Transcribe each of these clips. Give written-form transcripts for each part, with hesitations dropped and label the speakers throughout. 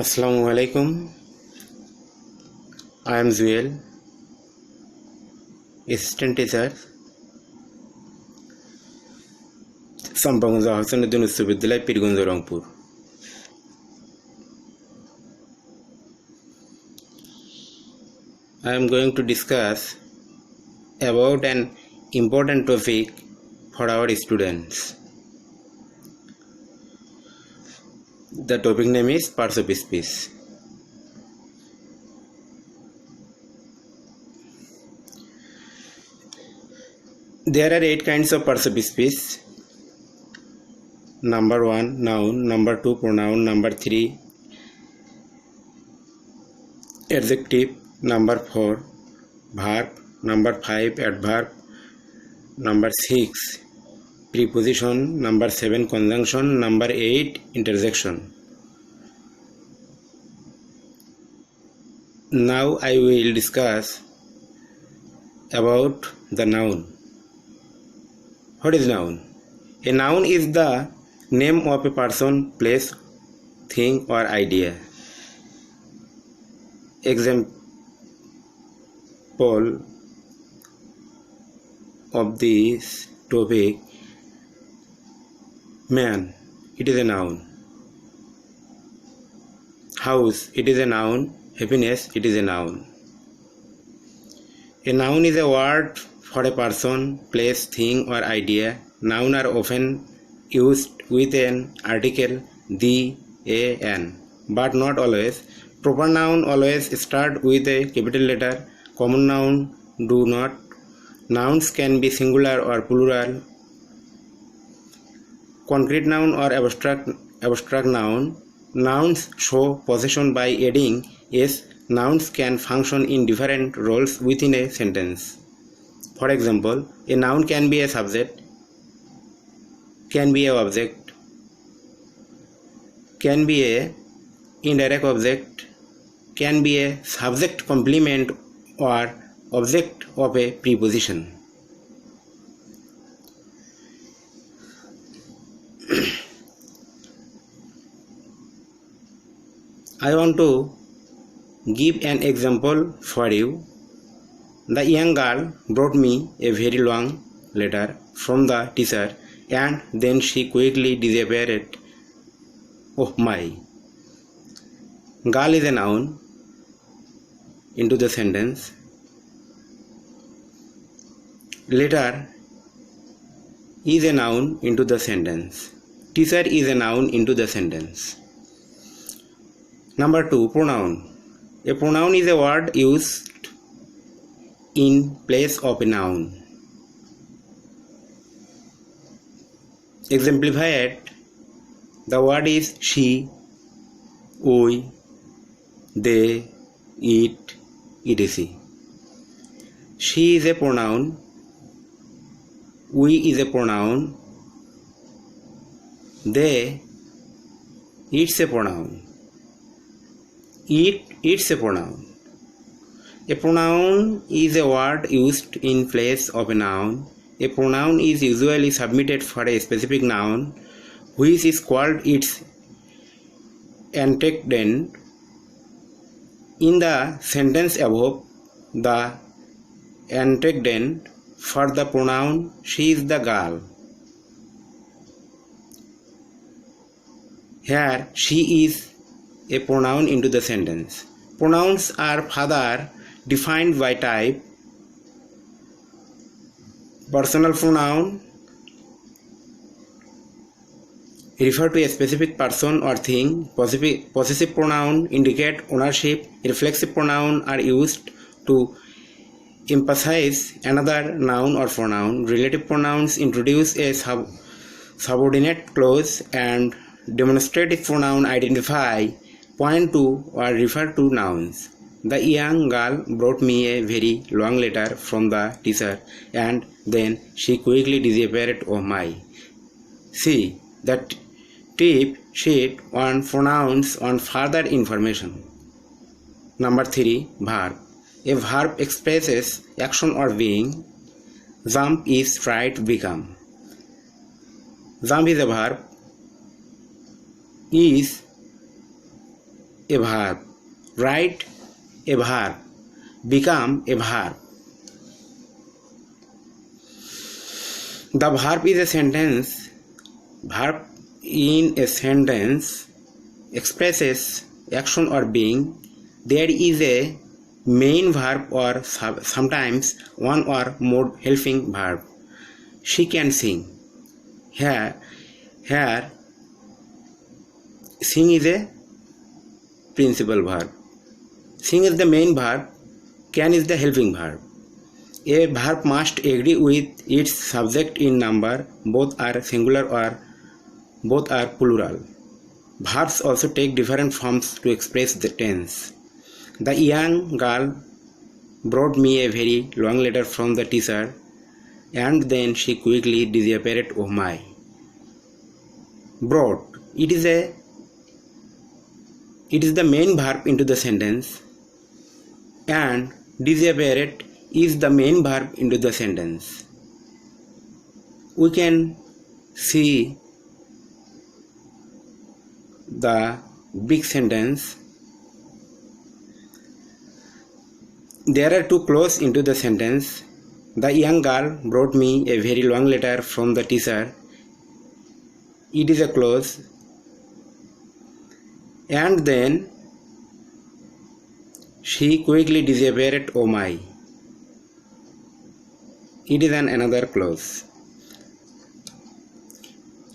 Speaker 1: Assalamu alaikum. I am Zuel, assistant teacher, Sampangza Hasanuddin Uচ্চ বিদ্যালয় Pirganj Rangpur. I am going to discuss about an important topic for our students. The topic name is parts of speech. There are 8 kinds of parts of speech. Number 1 noun, number 2 pronoun, number 3 adjective, number 4 verb, number 5 adverb, number 6 preposition, number 7 conjunction, number 8 interjection. Now I will discuss about the noun. What is noun? A noun is the name of a person, place, thing or idea. Example of this topic: man, it is a noun. House, it is a noun. Happiness, it is a noun. A noun is a word for a person, place, thing or idea. Nouns are often used with an article the, a, an, but not always. Proper noun always start with a capital letter. Common noun do not. Nouns can be singular or plural. Concrete noun or abstract noun. Nouns show possession by adding s. Nouns can function in different roles within a sentence. For example, a noun can be a subject, can be an object, can be a indirect object, can be a subject complement or object of a preposition. I want to give an example for you. The young girl brought me a very long letter from the teacher and then she quickly disappeared. Oh my! Girl is a noun into the sentence. Letter is a noun into the sentence. Teacher is a noun into the sentence. Number 2, pronoun. A pronoun is a word used in place of a noun. Exemplified, the word is she, we, they, it, etc. She is a pronoun. We is a pronoun. They, it's a pronoun. It's a pronoun. A pronoun is a word used in place of a noun. A pronoun is usually submitted for a specific noun, which is called its antecedent. In the sentence above, the antecedent for the pronoun she is the girl. Here, she is a pronoun into the sentence. Pronouns are further defined by type. Personal pronoun refer to a specific person or thing. Possessive pronoun indicate ownership. Reflexive pronoun are used to emphasize another noun or pronoun. Relative pronouns introduce a subordinate clause, and demonstrative pronoun identify, point to or refer to nouns. The young girl brought me a very long letter from the teacher and then she quickly disappeared. Oh my! See that tip sheet on pronouns on further information. Number 3, verb. A verb expresses action or being. Jump is write become. Jump is a verb. Is a verb, write a verb, become a verb. The verb is a sentence. Verb in a sentence expresses action or being. There is a main verb or sometimes one or more helping verb. She can sing. Here, sing is a principal verb. Sing is the main verb. Can is the helping verb. A verb must agree with its subject in number. Both are singular or both are plural. Verbs also take different forms to express the tense. The young girl brought me a very long letter from the teacher, and then she quickly disappeared. Oh my. Brought. It is the main verb into the sentence, and disappeared is the main verb into the sentence. We can see the big sentence. There are two clauses into the sentence. The young girl brought me a very long letter from the teacher. It is a clause. And then she quickly disappeared. Oh my. It is another clause.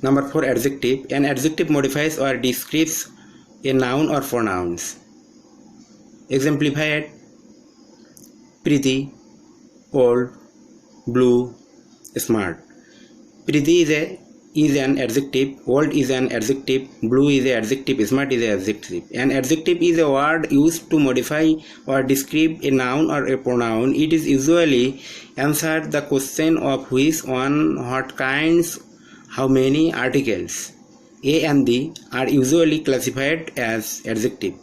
Speaker 1: Number 4, adjective. An adjective modifies or describes a noun or pronouns. Exemplified: pretty, old, blue, smart. Pretty is an adjective, old is an adjective, blue is an adjective, smart is an adjective. An adjective is a word used to modify or describe a noun or a pronoun. It is usually answered the question of which, one, what kinds, how many articles. A and the are usually classified as adjective.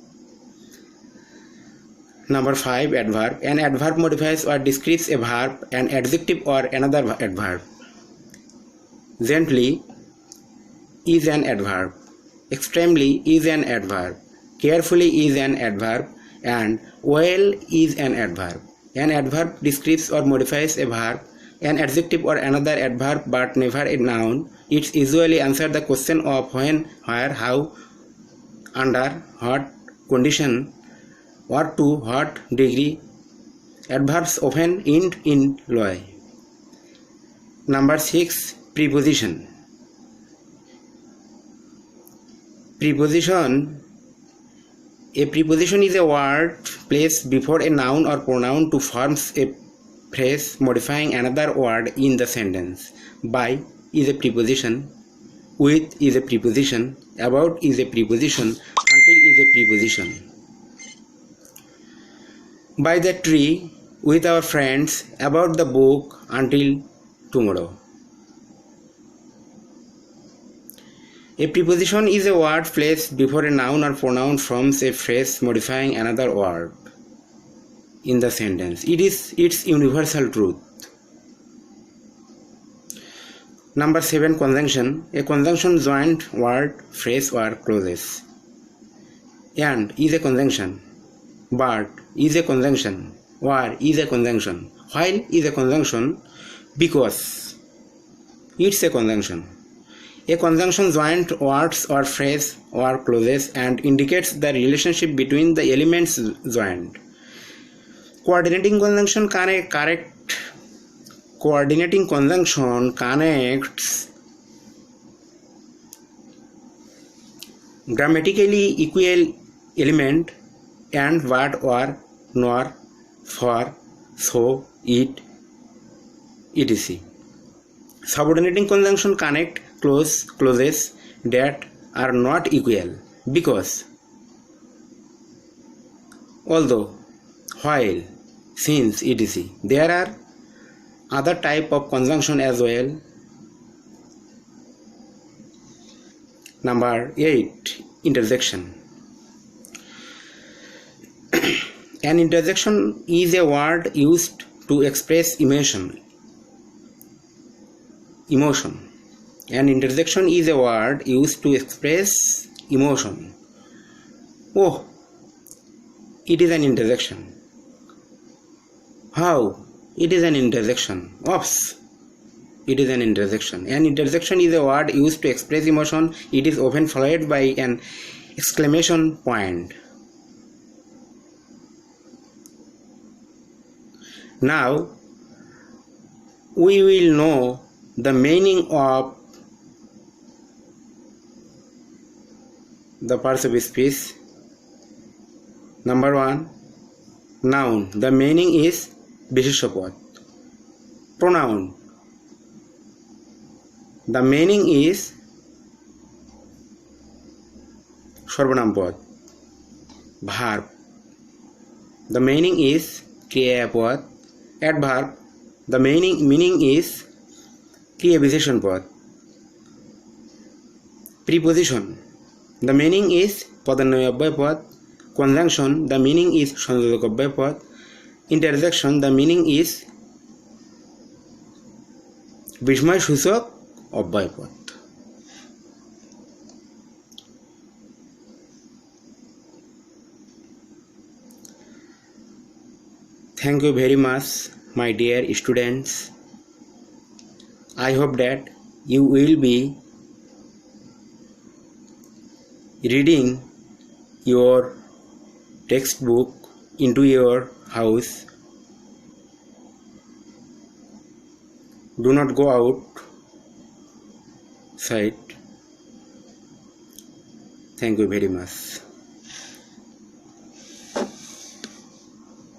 Speaker 1: Number 5, adverb. An adverb modifies or describes a verb, an adjective or another adverb. Gently is an adverb. Extremely is an adverb. Carefully is an adverb. And well is an adverb. An adverb describes or modifies a verb, an adjective or another adverb, but never a noun. It usually answers the question of when, where, how, under what condition, or to what degree. Adverbs often end in loy. Number 6, preposition. Preposition. A preposition is a word placed before a noun or pronoun to form a phrase modifying another word in the sentence. By is a preposition. With is a preposition. About is a preposition. Until is a preposition. By the tree, with our friends, about the book, until tomorrow. A preposition is a word placed before a noun or pronoun forms a phrase modifying another word in the sentence. It is its universal truth. Number 7, conjunction. A conjunction joint word, phrase or clauses. And is a conjunction. But is a conjunction. Or is a conjunction. While is a conjunction. Because it's a conjunction. A conjunction joins words or phrase or clauses and indicates the relationship between the elements joined. Coordinating conjunction Coordinating conjunction connects grammatically equal element and word or nor, for, so, it, etc. Subordinating conjunction connect clauses that are not equal, because, although, while, since, etc. There are other type of conjunction as well. Number 8, interjection. An interjection is a word used to express emotion. An interjection is a word used to express emotion. Oh, It is an interjection. How? It is an interjection. Oops. It is an interjection. An interjection is a word used to express emotion. It is often followed by an exclamation point. Now, we will know the meaning of the parts of speech. Number 1, noun. The meaning is বিশেষ্য পদ. Pronoun. The meaning is সর্বনাম পদ. Verb. The meaning is ক্রিয়া পদ. Adverb. The meaning is ক্রিয়া বিশেষণ পদ. Preposition. The meaning is পদান্বয়ী অব্যয় পদ. Conjunction. The meaning is সংযোজক অব্যয় পদ. Interjection. The meaning is বিস্ময়সূচক অব্যয় পদ. Thank you very much, my dear students. I hope that you will be reading your textbook into your house. Do not go outside. Thank you very much.